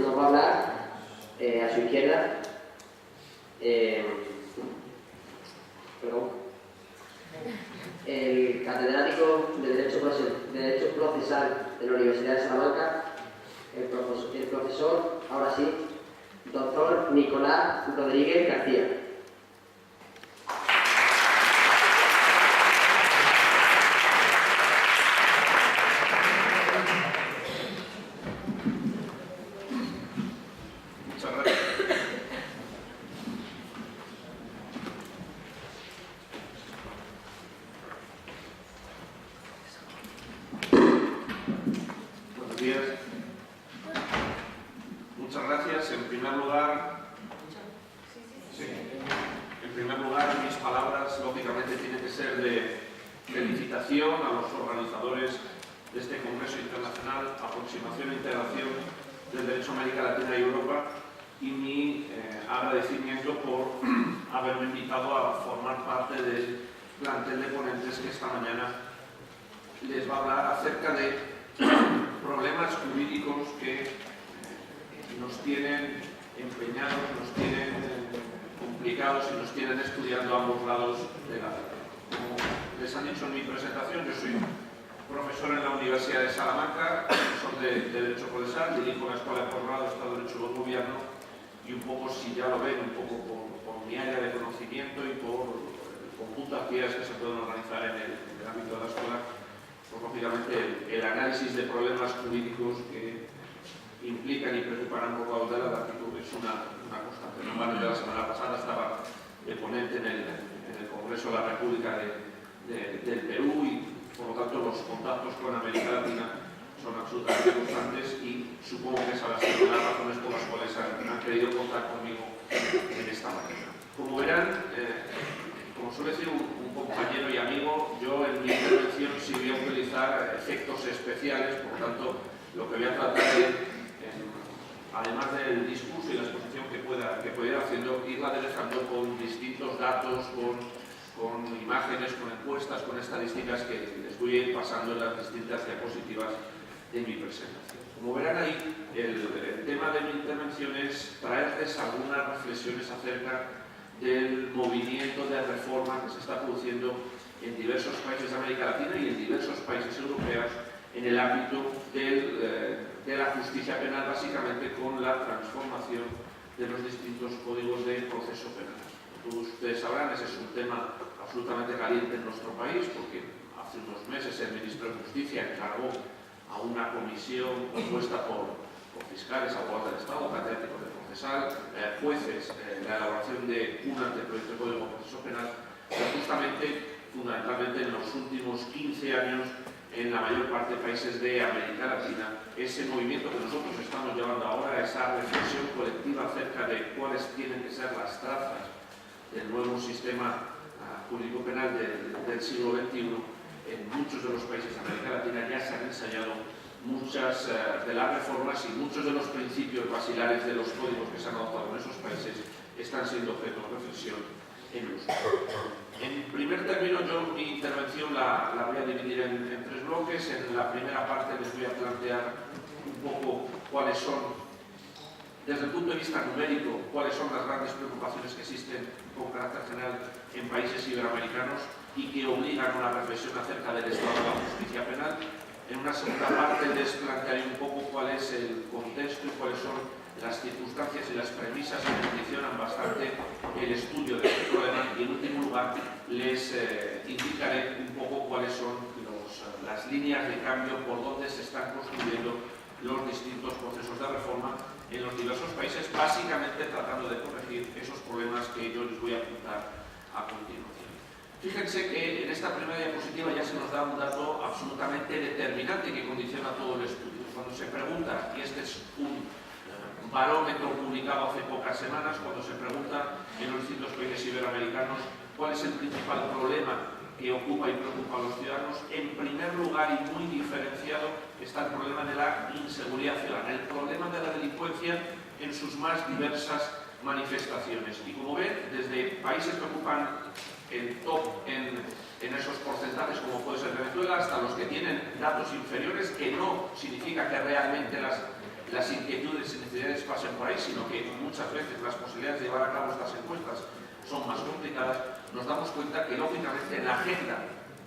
nos va a hablar a su izquierda el catedrático de Derecho Procesal de la Universidad de Salamanca, el profesor, ahora sí, doctor Nicolás Rodríguez García. Muchas gracias. En primer lugar, mis palabras lógicamente tienen que ser de felicitación a los organizadores de este Congreso Internacional, Aproximación e Integración del Derecho a América Latina y Europa, y mi agradecimiento por haberme invitado a formar parte del plantel de ponentes que esta mañana les va a hablar acerca de problemas jurídicos que nos tienen empeñados, nos tienen complicados y nos tienen estudiando a ambos lados de la vida. Como les han dicho en mi presentación, yo soy profesor en la Universidad de Salamanca, profesor de Derecho Procesal, dirijo la Escuela de Posgrado de Estado de Derecho del Gobierno, y un poco, si ya lo ven, un poco por mi área de conocimiento y por el conjunto de actividades que se pueden organizar en el ámbito de la escuela, pues lógicamente el análisis de problemas jurídicos que implican y preocupan a ambos lados de la latitud es una constante. Normalmente la semana pasada estaba de ponente en el Congreso de la República del Perú, y por lo tanto los contactos con América Latina son absolutamente constantes, y supongo que esa es una de las razones por las cuales han querido contar conmigo en esta mañana. Como verán, como suele decir un compañero y amigo, yo en mi intervención sí voy a utilizar efectos especiales, por tanto lo que voy a tratar de, además del discurso y la exposición que pueda ir haciendo, irla aderezando con distintos datos, con imágenes, con encuestas, con estadísticas que les voy a ir pasando en las distintas diapositivas de mi presentación. Como verán ahí, el tema de mi intervención es traerles algunas reflexiones acerca del movimiento de reforma que se está produciendo en diversos países de América Latina y en diversos países europeos en el ámbito de la justicia penal, básicamente con la transformación de los distintos códigos de proceso penal. Como todos ustedes sabrán, ese es un tema absolutamente caliente en nuestro país, porque hace unos meses el ministro de Justicia encargó a una comisión compuesta por fiscales, abogados del Estado, catedráticos de procesal, jueces, la elaboración de un anteproyecto de código de proceso penal, pero justamente, fundamentalmente en los últimos 15 años, en la mayor parte de países de América Latina, ese movimiento que nosotros estamos llevando ahora, esa reflexión colectiva acerca de cuáles tienen que ser las trazas del nuevo sistema jurídico penal del siglo XXI, en muchos de los países de América Latina ya se han ensayado muchas de las reformas, y muchos de los principios basilares de los códigos que se han adoptado en esos países están siendo objeto de reflexión en Euskadi. En primer término, yo mi intervención la voy a dividir en tres bloques. En la primera parte les voy a plantear un poco cuáles son, desde el punto de vista numérico, cuáles son las grandes preocupaciones que existen con carácter general en países iberoamericanos y que obligan a una reflexión acerca del estado de la justicia penal. En una segunda parte les plantearé un poco cuál es el contexto y cuáles son las circunstancias y las premisas que condicionan bastante el estudio de este problema, y en último lugar les indicaré un poco cuáles son las líneas de cambio por donde se están construyendo los distintos procesos de reforma en los diversos países, básicamente tratando de corregir esos problemas que yo les voy a apuntar a continuación. Fíjense que en esta primera diapositiva ya se nos da un dato absolutamente determinante que condiciona todo el estudio. Cuando se pregunta, y este es un barómetro publicado hace pocas semanas, cuando se pregunta en los distintos países iberoamericanos cuál es el principal problema que ocupa y preocupa a los ciudadanos, en primer lugar y muy diferenciado está el problema de la inseguridad ciudadana, el problema de la delincuencia en sus más diversas manifestaciones. Y como ven, desde países que ocupan el top en esos porcentajes, como puede ser Venezuela, hasta los que tienen datos inferiores, que no significa que realmente las inquietudes especificidades pasen por ahí, sino que muchas veces las posibilidades de llevar a cabo estas encuestas son más complicadas, nos damos cuenta que, lógicamente, en la agenda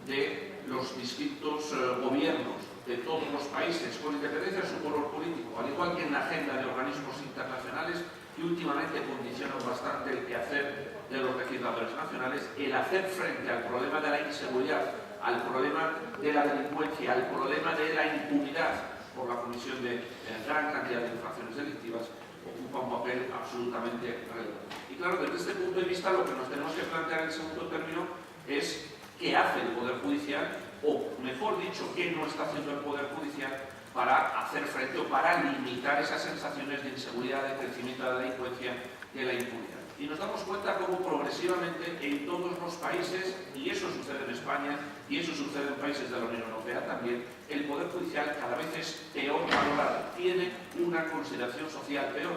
de los distintos gobiernos de todos los países, con independencia de su color político, al igual que en la agenda de organismos internacionales, que últimamente condicionan bastante el quehacer de los legisladores nacionales, el hacer frente al problema de la inseguridad, al problema de la delincuencia, al problema de la impunidad por la comisión de gran cantidad de infracciones delictivas, ocupa un papel absolutamente relevante. Y claro, desde este punto de vista, lo que nos tenemos que plantear en segundo término es qué hace el Poder Judicial, o mejor dicho, qué no está haciendo el Poder Judicial para hacer frente o para limitar esas sensaciones de inseguridad, de crecimiento de la delincuencia y de la impunidad. Y nos damos cuenta cómo progresivamente en todos los países, y eso sucede en España, y eso sucede en países de la Unión Europea también, el Poder Judicial cada vez es peor valorado, tiene una consideración social peor.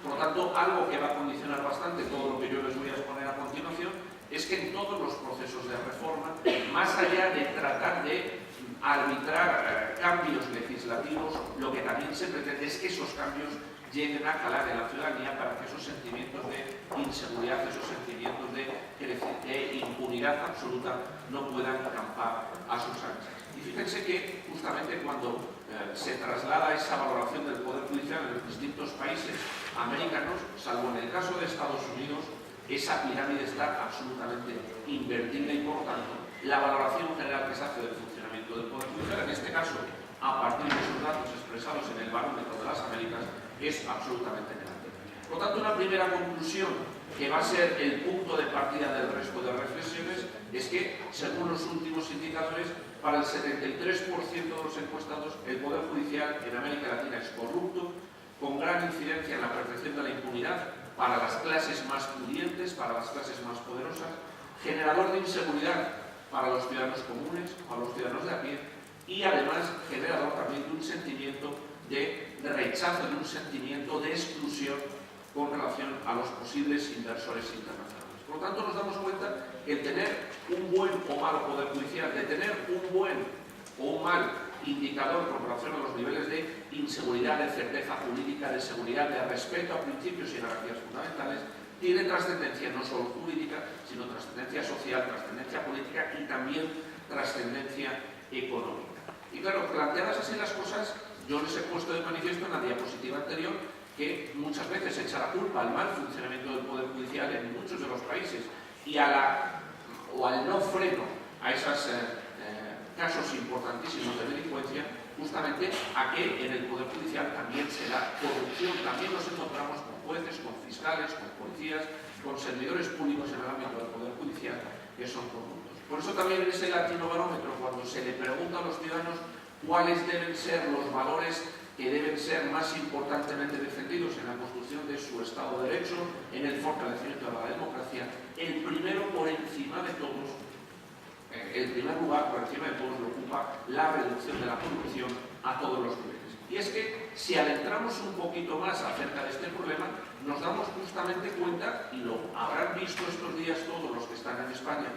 Por lo tanto, algo que va a condicionar bastante todo lo que yo les voy a exponer a continuación es que en todos los procesos de reforma, más allá de tratar de arbitrar cambios legislativos, lo que también se pretende es que esos cambios lleguen a calar en la ciudadanía para que esos sentimientos de inseguridad, esos sentimientos de impunidad absoluta no puedan acampar a sus anchas. Y fíjense que justamente cuando se traslada esa valoración del Poder Judicial en los distintos países americanos, salvo en el caso de Estados Unidos, esa pirámide está absolutamente invertida y, por lo tanto, la valoración general que se hace del funcionamiento del Poder Judicial, en este caso, a partir de esos datos expresados en el barómetro de las Américas, es absolutamente negativa. Por lo tanto, una primera conclusión que va a ser el punto de partida del resto de reflexiones es que, según los últimos indicadores, para el 73% de los encuestados, el Poder Judicial en América Latina es corrupto, con gran incidencia en la percepción de la impunidad para las clases más pudientes, para las clases más poderosas, generador de inseguridad para los ciudadanos comunes, para los ciudadanos de a pie, y además generador también de un sentimiento de rechazo, de un sentimiento de exclusión con relación a los posibles inversores internacionales. Por lo tanto, nos damos cuenta que el tener un buen o malo Poder Judicial, de tener un buen o un mal indicador con relación a los niveles de inseguridad, de certeza jurídica, de seguridad, de respeto a principios y garantías fundamentales, tiene trascendencia no solo jurídica, sino trascendencia social, trascendencia política y también trascendencia económica. Y claro, planteadas así las cosas, yo les he puesto de manifiesto en la diapositiva anterior que muchas veces se echa la culpa al mal funcionamiento del Poder Judicial en muchos de los países y al no freno a esos casos importantísimos de delincuencia, justamente a que en el Poder Judicial también se da corrupción. También nos encontramos con jueces, con fiscales, con policías, con servidores públicos en el ámbito del Poder Judicial que son corruptos. Por eso también en ese latinobarómetro, cuando se le pregunta a los ciudadanos cuáles deben ser los valores que deben ser más importantemente defendidos en la construcción de su Estado de Derecho, en el fortalecimiento de la democracia, el primero por encima de todos, el primer lugar por encima de todos lo ocupa la reducción de la corrupción a todos los niveles. Y es que si adentramos un poquito más acerca de este problema, nos damos justamente cuenta, y lo habrán visto estos días todos los que están en España,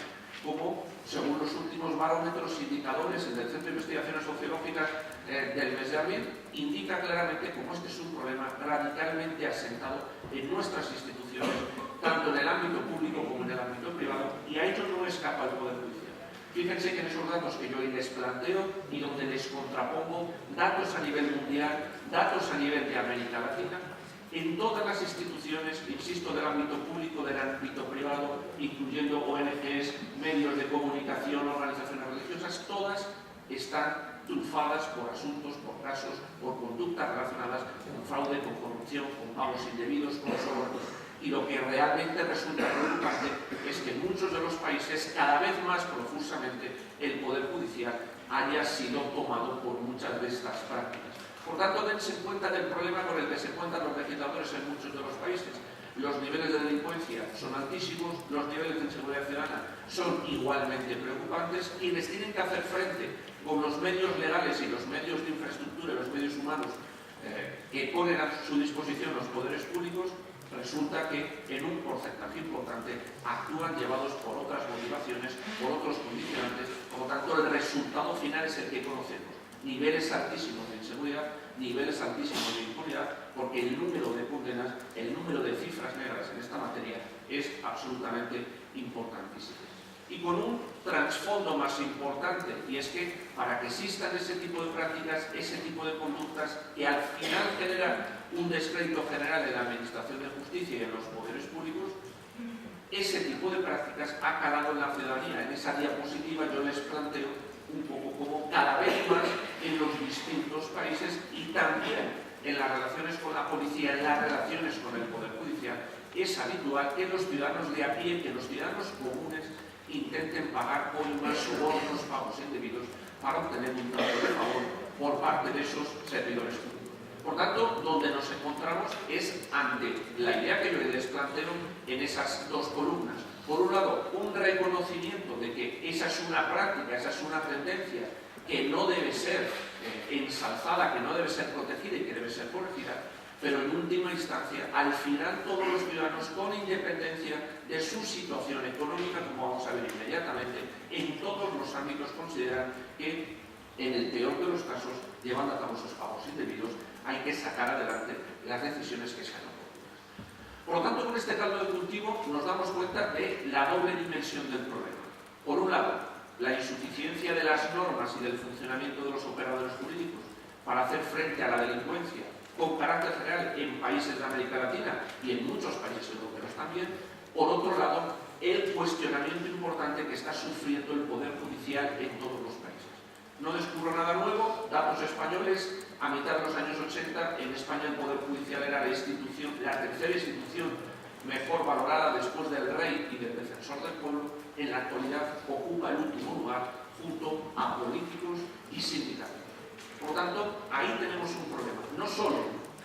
como, según los últimos barómetros, indicadores del Centro de Investigaciones Sociológicas del mes de abril, indica claramente cómo este es un problema radicalmente asentado en nuestras instituciones, tanto en el ámbito público como en el ámbito privado, y a ello no escapa el Poder Judicial. Fíjense que en esos datos que yo hoy les planteo y donde les contrapongo datos a nivel mundial, datos a nivel de América Latina, en todas las instituciones, insisto, del ámbito público, del ámbito privado, incluyendo ONGs, medios de comunicación, organizaciones religiosas, todas están trufadas por asuntos, por casos, por conductas relacionadas con fraude, con corrupción, con pagos indebidos, con sobornos. Y lo que realmente resulta preocupante es que en muchos de los países, cada vez más profusamente, el Poder Judicial haya sido tomado por muchas de estas prácticas. Por tanto, dense cuenta del problema con el que se encuentran los legisladores en muchos de los países. Los niveles de delincuencia son altísimos, los niveles de inseguridad ciudadana son igualmente preocupantes. Quienes tienen que hacer frente con los medios legales y los medios de infraestructura y los medios humanos que ponen a su disposición los poderes públicos, resulta que en un porcentaje importante actúan llevados por otras motivaciones, por otros condicionantes. Por lo tanto, el resultado final es el que conocemos. niveles altísimos de inseguridad, niveles altísimos de impunidad, porque el número de condenas, el número de cifras negras en esta materia es absolutamente importantísimo. Y con un trasfondo más importante, y es que para que existan ese tipo de prácticas, ese tipo de conductas que al final generan un descrédito general en la administración de justicia y en los poderes públicos, ese tipo de prácticas ha calado en la ciudadanía. En esa diapositiva yo les planteo un poco como cada vez más en los distintos países y también en las relaciones con la policía, en las relaciones con el Poder Judicial, es habitual que los ciudadanos de a pie, que los ciudadanos comunes intenten pagar coimas, sobornos, pagos indebidos para obtener un trato de favor por parte de esos servidores públicos. Por tanto, donde nos encontramos es ante la idea que yo les planteo en esas dos columnas. Por un lado, un reconocimiento de que esa es una práctica, esa es una tendencia que no debe ser ensalzada, que no debe ser protegida y que debe ser corregida, pero en última instancia, al final todos los ciudadanos, con independencia de su situación económica, como vamos a ver inmediatamente, en todos los ámbitos consideran que, en el peor de los casos, llevando a cabo esos pagos indebidos, hay que sacar adelante las decisiones que sean oportunas. Por lo tanto, con este caldo de cultivo nos damos cuenta de la doble dimensión del problema. Por un lado, la insuficiencia de las normas y del funcionamiento de los operadores jurídicos para hacer frente a la delincuencia con carácter general en países de América Latina y en muchos países europeos también. Por otro lado, el cuestionamiento importante que está sufriendo el Poder Judicial en todos los países. No descubro nada nuevo, datos españoles, a mitad de los años 80, en España el Poder Judicial era la tercera institución mejor valorada después del Rey y del Defensor del Pueblo. En la actualidad ocupa el último lugar junto a políticos y sindicatos. Por lo tanto, ahí tenemos un problema. No solo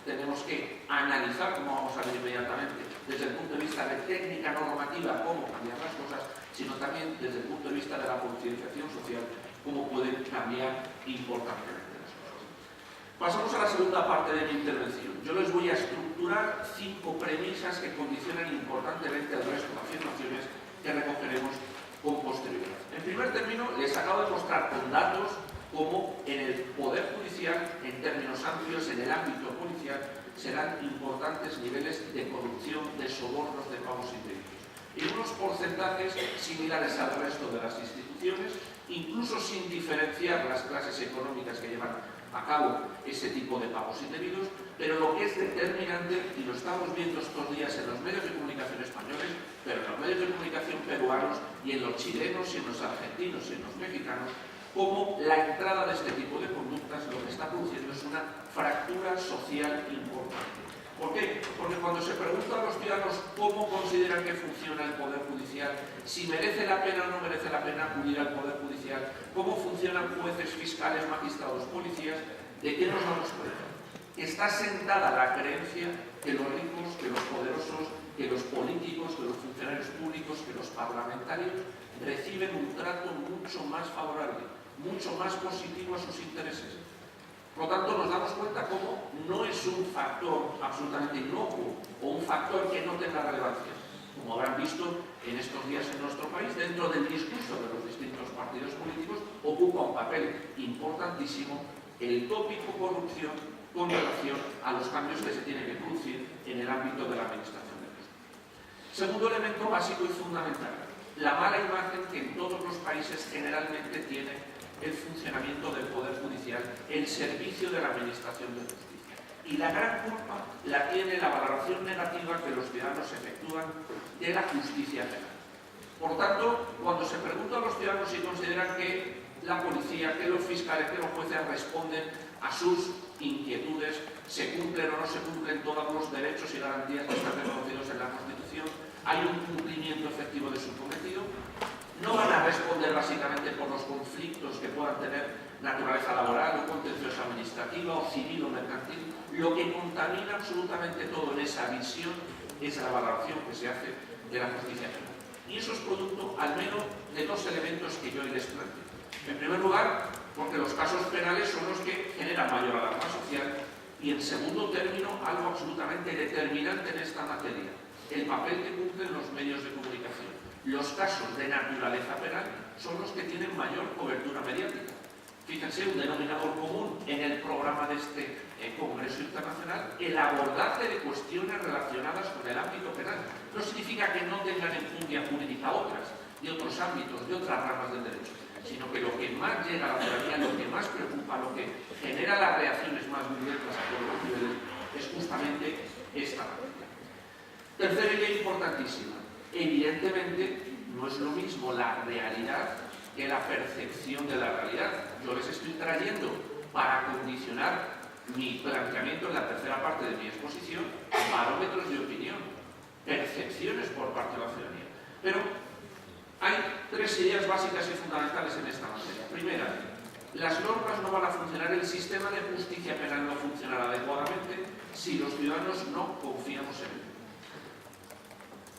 tenemos que analizar, como vamos a ver inmediatamente, desde el punto de vista de técnica normativa, cómo cambiar las cosas, sino también desde el punto de vista de la concienciación social, cómo pueden cambiar importantemente las cosas. Pasamos a la segunda parte de mi intervención. Yo les voy a estructurar 5 premisas que condicionan importantemente el resto de afirmaciones que recogeremos con posterioridad. En primer término, les acabo de mostrar con datos cómo en el Poder Judicial, en términos amplios, en el ámbito policial, serán importantes niveles de corrupción, de sobornos, de pagos indebidos. En unos porcentajes similares al resto de las instituciones, incluso sin diferenciar las clases económicas que llevan a cabo ese tipo de pagos indebidos, pero lo que es determinante, y lo estamos viendo estos días en los medios de comunicación españoles, pero en los medios de comunicación peruanos y en los chilenos y en los argentinos y en los mexicanos, como la entrada de este tipo de conductas lo que está produciendo es una fractura social importante. ¿Por qué? Porque cuando se pregunta a los ciudadanos cómo consideran que funciona el Poder Judicial, si merece la pena o no merece la pena acudir al Poder Judicial, cómo funcionan jueces, fiscales, magistrados, policías, ¿de qué nos damos cuenta? Está sentada la creencia que los ricos, que los poderosos, que los políticos, que los funcionarios públicos, que los parlamentarios reciben un trato mucho más favorable, mucho más positivo a sus intereses. Por lo tanto, nos damos cuenta cómo no es un factor absolutamente inocuo o un factor que no tenga relevancia. Como habrán visto en estos días en nuestro país, dentro del discurso de los distintos partidos políticos, ocupa un papel importantísimo el tópico corrupción con relación a los cambios que se tienen que producir en el ámbito de la administración de justicia. Segundo elemento básico y fundamental, la mala imagen que en todos los países generalmente tiene el funcionamiento del Poder Judicial, el servicio de la administración de justicia. Y la gran culpa la tiene la valoración negativa que los ciudadanos efectúan de la justicia penal. Por tanto, cuando se pregunta a los ciudadanos si consideran que la policía, que los fiscales, que los jueces responden a sus inquietudes, se cumplen o no se cumplen todos los derechos y garantías que están reconocidos en la Constitución, hay un cumplimiento efectivo de su cometido, no van a responder básicamente por los conflictos que puedan tener naturaleza laboral o contenciosa administrativa o civil o mercantil. Lo que contamina absolutamente todo en esa visión es la valoración que se hace de la justicia penal. Y eso es producto al menos de 2 elementos que yo hoy les planteo. En primer lugar, porque los casos penales son los que generan mayor alarma social, y en segundo término, algo absolutamente determinante en esta materia, el papel que cumplen los medios de comunicación. Los casos de naturaleza penal son los que tienen mayor cobertura mediática. fíjense, un denominador común en el programa de este Congreso Internacional, el abordaje de cuestiones relacionadas con el ámbito penal. No significa que no tengan enjundia jurídica otras, de otros ámbitos, de otras ramas del derecho, sino que lo que más llega a la ciudadanía, lo que más preocupa, lo que genera las reacciones más violentas a todos los niveles, es justamente esta materia. Tercera idea importantísima. Evidentemente, no es lo mismo la realidad que la percepción de la realidad. Yo les estoy trayendo, para condicionar mi planteamiento en la tercera parte de mi exposición, barómetros de opinión, percepciones por parte de la ciudadanía. Pero hay tres ideas básicas y fundamentales en esta materia. Primera, las normas no van a funcionar, el sistema de justicia penal no funcionará adecuadamente si los ciudadanos no confiamos en él.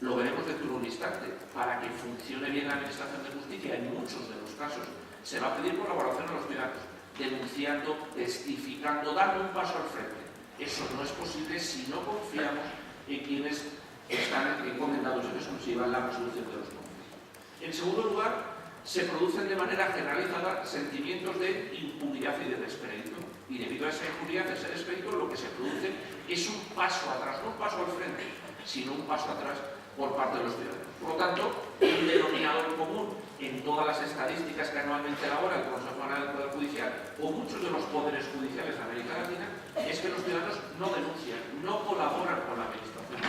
Lo veremos dentro de un instante. Para que funcione bien la administración de justicia, en muchos de los casos, se va a pedir colaboración a los ciudadanos, denunciando, testificando, dando un paso al frente. Eso no es posible si no confiamos en quienes están encomendados en exclusiva en la resolución de los conflictos. En segundo lugar, se producen de manera generalizada sentimientos de impunidad y de descrédito. Y debido a esa impunidad y a ese descrédito, lo que se produce es un paso atrás, no un paso al frente, sino un paso atrás por parte de los ciudadanos. Por lo tanto, un denominador común en todas las estadísticas que anualmente elabora el Consejo General del Poder Judicial o muchos de los poderes judiciales de América Latina es que los ciudadanos no denuncian, no colaboran con la administración.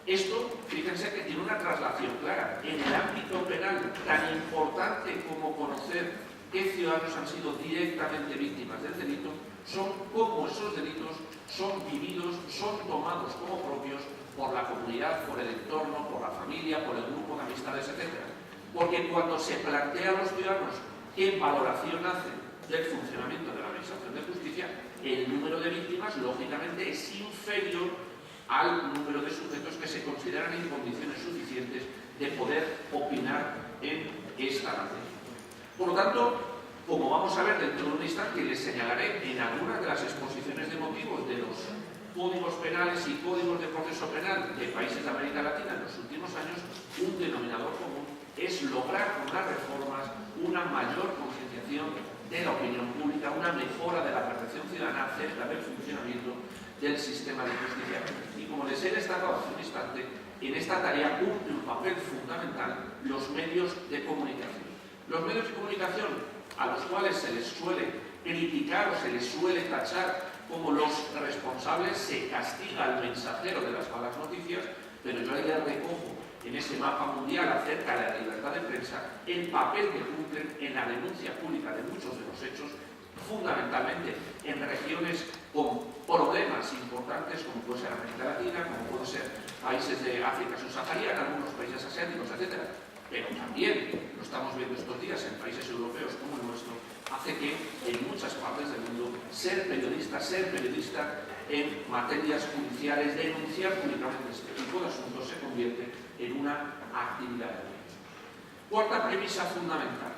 Esto, fíjense que tiene una traslación clara. En el ámbito penal, tan importante como conocer qué ciudadanos han sido directamente víctimas del delito, son cómo esos delitos son vividos, son tomados como propios por la comunidad, por el entorno, por la familia, por el grupo de amistades, etc. Porque cuando se plantea a los ciudadanos qué valoración hacen del funcionamiento de la administración de justicia, el número de víctimas, lógicamente, es inferior al número de sujetos que se consideran en condiciones suficientes de poder opinar en esta materia. Por lo tanto, como vamos a ver dentro de un instante, les señalaré en algunas de las exposiciones de motivos de los códigos penales y códigos de proceso penal de países de América Latina en los últimos años, un denominador común es lograr con las reformas una mayor concienciación de la opinión pública, una mejora de la percepción ciudadana acerca del funcionamiento del sistema de justicia. Y como les he destacado hace un instante, en esta tarea cumple un papel fundamental los medios de comunicación. Los medios de comunicación a los cuales se les suele criticar o se les suele tachar como los responsables, se castiga al mensajero de las malas noticias, pero yo ahí recojo en ese mapa mundial acerca de la libertad de prensa el papel que cumplen en la denuncia pública de muchos de los hechos, fundamentalmente en regiones con problemas importantes como puede ser América Latina, como puede ser países de África subsahariana, algunos países asiáticos, etc. Pero también, lo estamos viendo estos días en países europeos como el nuestro, hace que en muchas partes del mundo ser periodista en materias judiciales, denunciar públicamente este tipo de asuntos se convierte en una actividad de derecho. Cuarta premisa fundamental: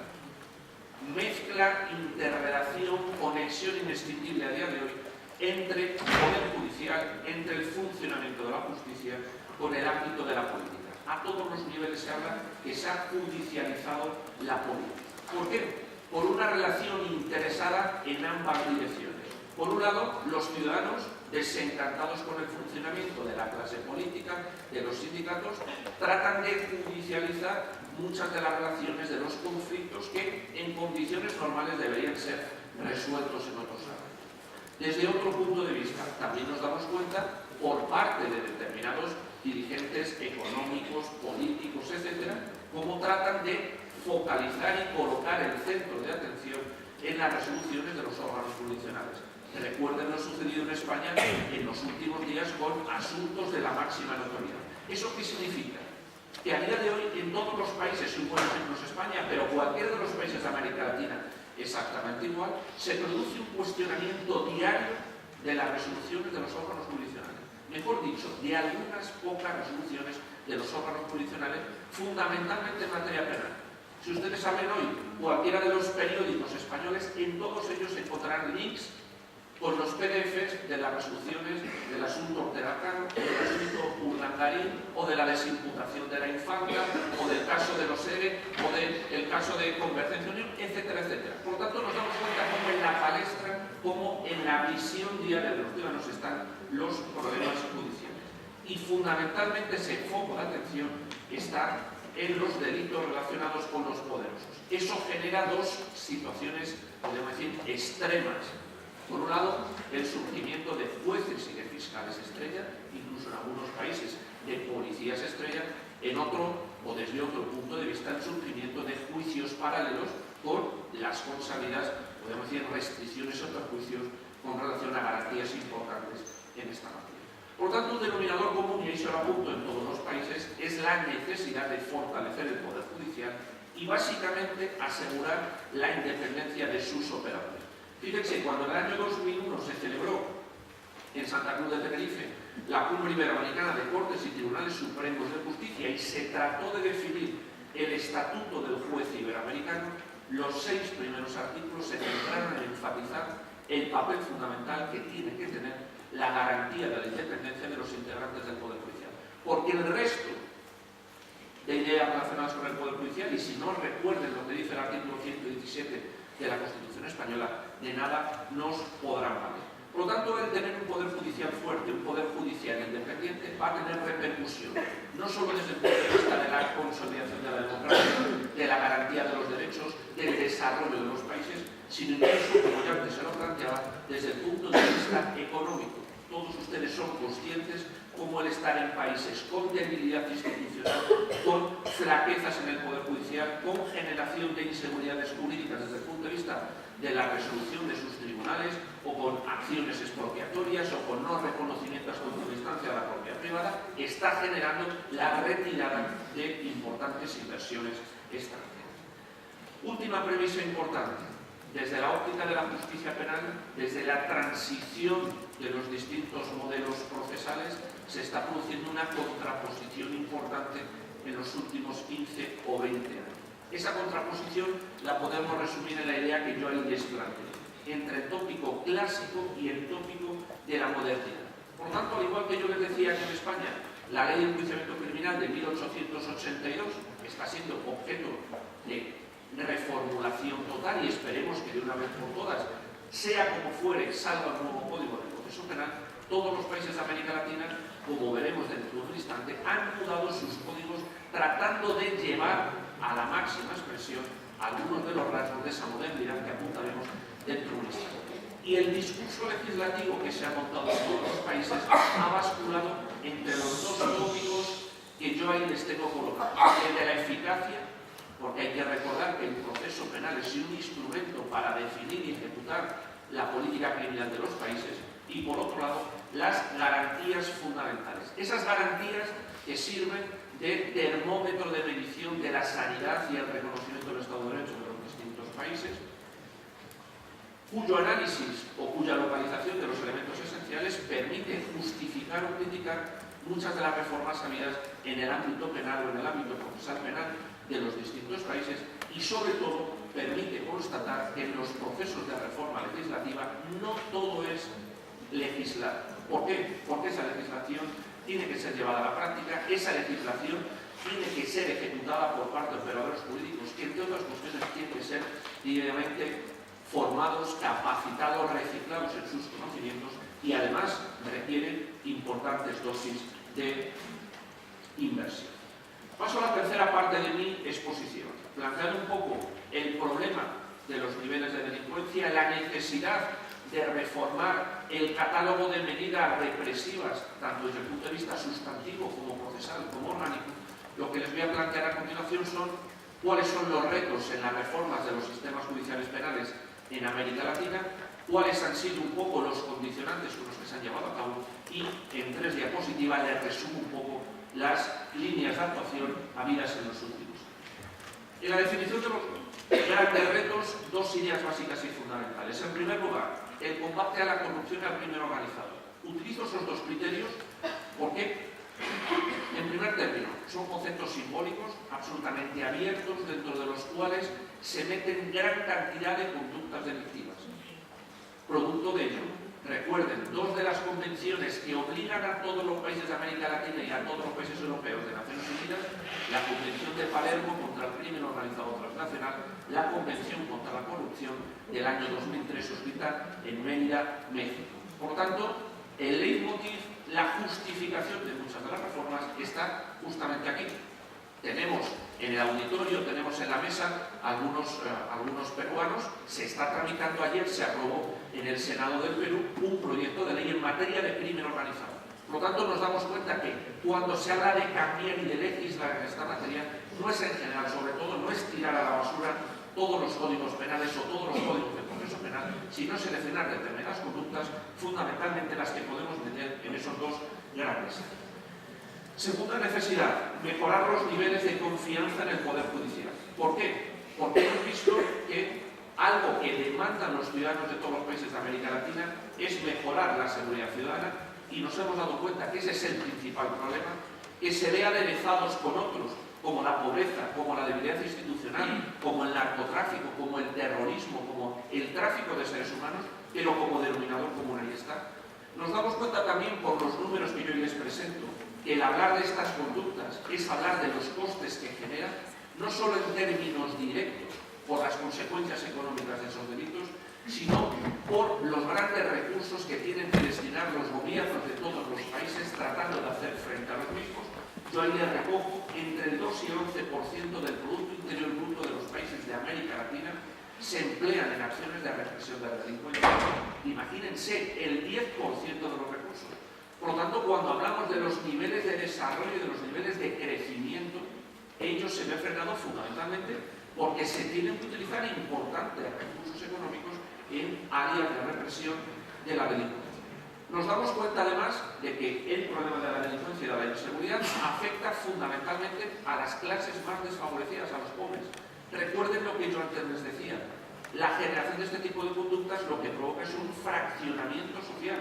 mezcla, interrelación, conexión indistinguible a día de hoy entre el poder judicial, entre el funcionamiento de la justicia con el ámbito de la política. A todos los niveles se habla que se ha judicializado la política. ¿Por qué? Por una relación interesada en ambas direcciones. Por un lado, los ciudadanos desencantados con el funcionamiento de la clase política, de los sindicatos, tratan de judicializar muchas de las relaciones, de los conflictos que en condiciones normales deberían ser resueltos en otros ámbitos. Desde otro punto de vista, también nos damos cuenta, por parte de determinados dirigentes económicos, políticos, etc., cómo tratan de focalizar y colocar el centro de atención en las resoluciones de los órganos jurisdiccionales. Recuerden lo sucedido en España en los últimos días con asuntos de la máxima notoriedad. ¿Eso qué significa? Que a día de hoy en todos los países, y un buen ejemplo es España, pero cualquiera de los países de América Latina exactamente igual, se produce un cuestionamiento diario de las resoluciones de los órganos jurisdiccionales. Mejor dicho, de algunas pocas resoluciones de los órganos jurisdiccionales, fundamentalmente en materia penal. Si ustedes saben hoy, cualquiera de los periódicos españoles, en todos ellos encontrarán links con los PDFs de las resoluciones del asunto Ortega Cano, del asunto Urdaneta, Urdangarín, o de la desimputación de la infanta, o del caso de los ERE, o del caso de Convergencia Unión, etcétera, etcétera. Por lo tanto, nos damos cuenta cómo en la palestra, como en la visión diaria de los ciudadanos están los problemas judiciales. Y fundamentalmente ese foco de atención está en los delitos relacionados con los poderosos. Eso genera dos situaciones, podemos decir, extremas. Por un lado, el surgimiento de jueces y de fiscales estrella, incluso en algunos países de policías estrella, en otro, o desde otro punto de vista, el surgimiento de juicios paralelos con las consalidas, podemos decir, restricciones o perjuicios con relación a garantías importantes en esta materia. Por tanto, un denominador común, y ahí se lo apunto en todos los países, es la necesidad de fortalecer el Poder Judicial y básicamente asegurar la independencia de sus operadores. Fíjense, cuando en el año 2001 se celebró en Santa Cruz de Tenerife la Cumbre Iberoamericana de Cortes y Tribunales Supremos de Justicia y se trató de definir el estatuto del juez iberoamericano, los 6 primeros artículos se centraron en enfatizar el papel fundamental que tiene que tener la garantía de la independencia de los integrantes del Poder Judicial. Porque el resto de ideas relacionadas con el Poder Judicial, y si no recuerden lo que dice el artículo 117 de la Constitución Española, de nada nos podrán valer. Por lo tanto, el tener un Poder Judicial fuerte, un Poder Judicial independiente, va a tener repercusión, no solo desde el punto de vista de la consolidación de la democracia, de la garantía de los derechos, del desarrollo de los países, sino incluso, como ya antes se lo planteaba, desde el punto de vista económico. Todos ustedes son conscientes cómo el estar en países con debilidad institucional, con flaquezas en el Poder Judicial, con generación de inseguridades jurídicas desde el punto de vista de la resolución de sus tribunales, o con acciones expropiatorias, o con no reconocimientos con distancia a la propiedad privada, está generando la retirada de importantes inversiones extranjeras. Última premisa importante. Desde la óptica de la justicia penal, desde la transición de los distintos modelos procesales, se está produciendo una contraposición importante en los últimos 15 o 20 años. Esa contraposición la podemos resumir en la idea que yo ahí les planteé, entre el tópico clásico y el tópico de la modernidad. Por tanto, al igual que yo les decía que en España la ley de enjuiciamiento criminal de 1882 está siendo objeto de reformulación total y esperemos que de una vez por todas, sea como fuere, salga un nuevo código de proceso penal, todos los países de América Latina, como veremos dentro de un instante, han mudado sus códigos tratando de llevar a la máxima expresión algunos de los rasgos de esa modernidad que apuntaremos dentro de un instante. Y el discurso legislativo que se ha montado en todos los países ha basculado entre los dos tópicos que yo ahí les tengo colocados, el de la eficacia, porque hay que recordar que el proceso penal es un instrumento para definir y ejecutar la política criminal de los países, y por otro lado, las garantías fundamentales. Esas garantías que sirven de termómetro de medición de la sanidad y el reconocimiento del Estado de Derecho de los distintos países, cuyo análisis o cuya localización de los elementos esenciales permite justificar o criticar muchas de las reformas habidas en el ámbito penal o en el ámbito procesal penal de los distintos países, y sobre todo permite constatar que en los procesos de reforma legislativa no todo es legislar. ¿Por qué? Porque esa legislación tiene que ser llevada a la práctica, esa legislación tiene que ser ejecutada por parte de operadores jurídicos que, entre otras cuestiones, tienen que ser diariamente formados, capacitados, reciclados en sus conocimientos, y además requieren importantes dosis de inversión. Paso a la tercera parte de mi exposición, planteando un poco el problema de los niveles de delincuencia, la necesidad de reformar el catálogo de medidas represivas, tanto desde el punto de vista sustantivo como procesal, como orgánico. Lo que les voy a plantear a continuación son cuáles son los retos en las reformas de los sistemas judiciales penales en América Latina, cuáles han sido un poco los condicionantes con los que se han llevado a cabo, y en 3 diapositivas les resumo un poco las líneas de actuación habidas en los últimos años. En la definición de los grandes retos, 2 ideas básicas y fundamentales. En primer lugar, el combate a la corrupción y al crimen organizado. Utilizo esos 2 criterios porque, en primer término, son conceptos simbólicos absolutamente abiertos, dentro de los cuales se meten gran cantidad de conductas delictivas. Producto de ello, Recuerden, dos de las convenciones que obligan a todos los países de América Latina y a todos los países europeos de Naciones Unidas, la Convención de Palermo contra el crimen organizado transnacional, la Convención contra la corrupción del año 2003 suscrita en Mérida, México. Por tanto, el leitmotiv, la justificación de muchas de las reformas está justamente aquí. Tenemos en el auditorio, tenemos en la mesa algunos peruanos. Se está tramitando ayer, se aprobó en el Senado del Perú un proyecto de ley en materia de crimen organizado. Por lo tanto, nos damos cuenta que cuando se habla de cambiar y de legislar en esta materia, no es en general, sobre todo, no es tirar a la basura todos los códigos penales o todos los códigos del proceso penal, sino seleccionar determinadas conductas, fundamentalmente las que podemos meter en esos dos grandes. Segunda necesidad, mejorar los niveles de confianza en el Poder Judicial. ¿Por qué? Porque hemos visto que algo que demandan los ciudadanos de todos los países de América Latina es mejorar la seguridad ciudadana, y nos hemos dado cuenta que ese es el principal problema, que se ve aderezados con otros, como la pobreza, como la debilidad institucional, como el narcotráfico, como el terrorismo, como el tráfico de seres humanos, pero como denominador común ahí está. Nos damos cuenta también por los números que yo hoy les presento, que el hablar de estas conductas es hablar de los costes que generan, no solo en términos directos, por las consecuencias económicas de esos delitos, sino por los grandes recursos que tienen que destinar los gobiernos de todos los países tratando de hacer frente a los mismos. Yo ahí les recojo entre el 2 y el 11% del Producto Interior Bruto de los países de América Latina se emplean en acciones de represión de la delincuencia. Imagínense, el 10% de los recursos. Por lo tanto, cuando hablamos de los niveles de desarrollo y de los niveles de crecimiento, ellos se ven frenados fundamentalmente porque se tienen que utilizar importantes recursos económicos en áreas de represión de la delincuencia. Nos damos cuenta además de que el problema de la delincuencia y de la inseguridad afecta fundamentalmente a las clases más desfavorecidas, a los pobres. Recuerden lo que yo antes les decía, la generación de este tipo de conductas lo que provoca es un fraccionamiento social.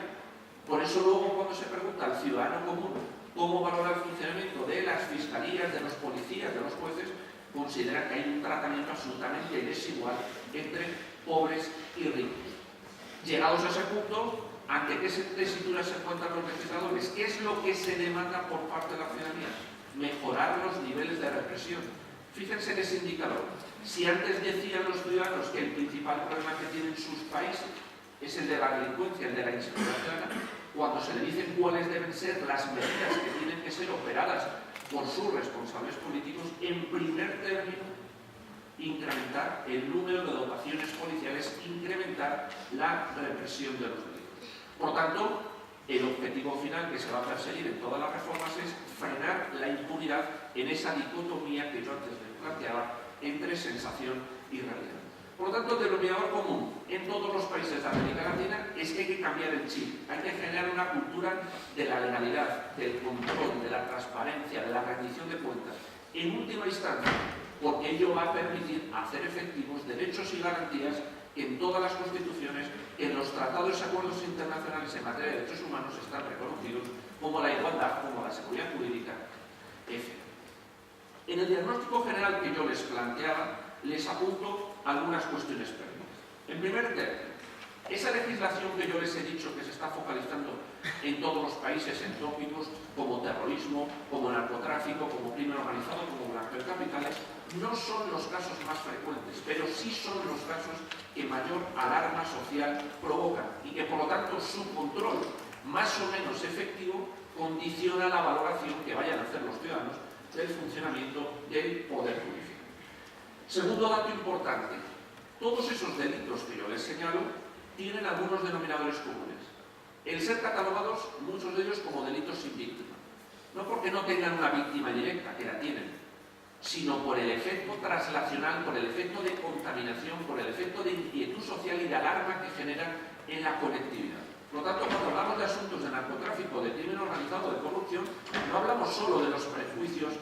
Por eso luego cuando se pregunta al ciudadano común cómo valora el funcionamiento de las fiscalías, de los policías, de los jueces, considera que hay un tratamiento absolutamente desigual entre pobres y ricos. Llegados a ese punto, ¿ante qué tesitura se encuentran los legisladores? ¿Qué es lo que se demanda por parte de la ciudadanía? Mejorar los niveles de represión. Fíjense en ese indicador. Si antes decían los ciudadanos que el principal problema que tienen sus países es el de la delincuencia, el de la inseguridad ciudadana, cuando se le dicen cuáles deben ser las medidas que tienen que ser operadas por sus responsables políticos, en primer término, incrementar el número de dotaciones policiales, incrementar la represión de los delitos. Por tanto, el objetivo final que se va a perseguir en todas las reformas es frenar la impunidad en esa dicotomía que yo antes les planteaba entre sensación y realidad. Por lo tanto, el denominador común en todos los países de América Latina es que hay que cambiar el chip, hay que generar una cultura de la legalidad, del control, de la transparencia, de la rendición de cuentas. En última instancia, porque ello va a permitir hacer efectivos derechos y garantías que en todas las constituciones, en los tratados y acuerdos internacionales en materia de derechos humanos están reconocidos, como la igualdad, como la seguridad jurídica, etc. En el diagnóstico general que yo les planteaba, les apunto algunas cuestiones pertinentes. En primer término, esa legislación que yo les he dicho que se está focalizando en todos los países en tópicos como terrorismo, como narcotráfico, como crimen organizado, como blanqueo de capitales, no son los casos más frecuentes, pero sí son los casos que mayor alarma social provocan y que por lo tanto su control más o menos efectivo condiciona la valoración que vayan a hacer los ciudadanos del funcionamiento del Poder Judicial. Segundo dato importante, todos esos delitos que yo les señalo tienen algunos denominadores comunes. El ser catalogados, muchos de ellos, como delitos sin víctima. No porque no tengan una víctima directa, que la tienen, sino por el efecto traslacional, por el efecto de contaminación, por el efecto de inquietud social y de alarma que generan en la colectividad. Por lo tanto, cuando hablamos de asuntos de narcotráfico, de crimen organizado, de corrupción, no hablamos solo de los perjuicios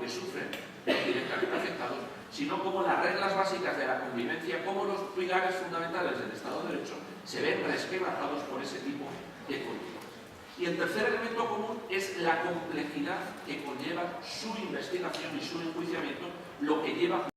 que sufren los directamente afectados, sino como las reglas básicas de la convivencia, como los pilares fundamentales del Estado de Derecho se ven resquebrajados por ese tipo de conductas. Y el tercer elemento común es la complejidad que conlleva su investigación y su enjuiciamiento, lo que lleva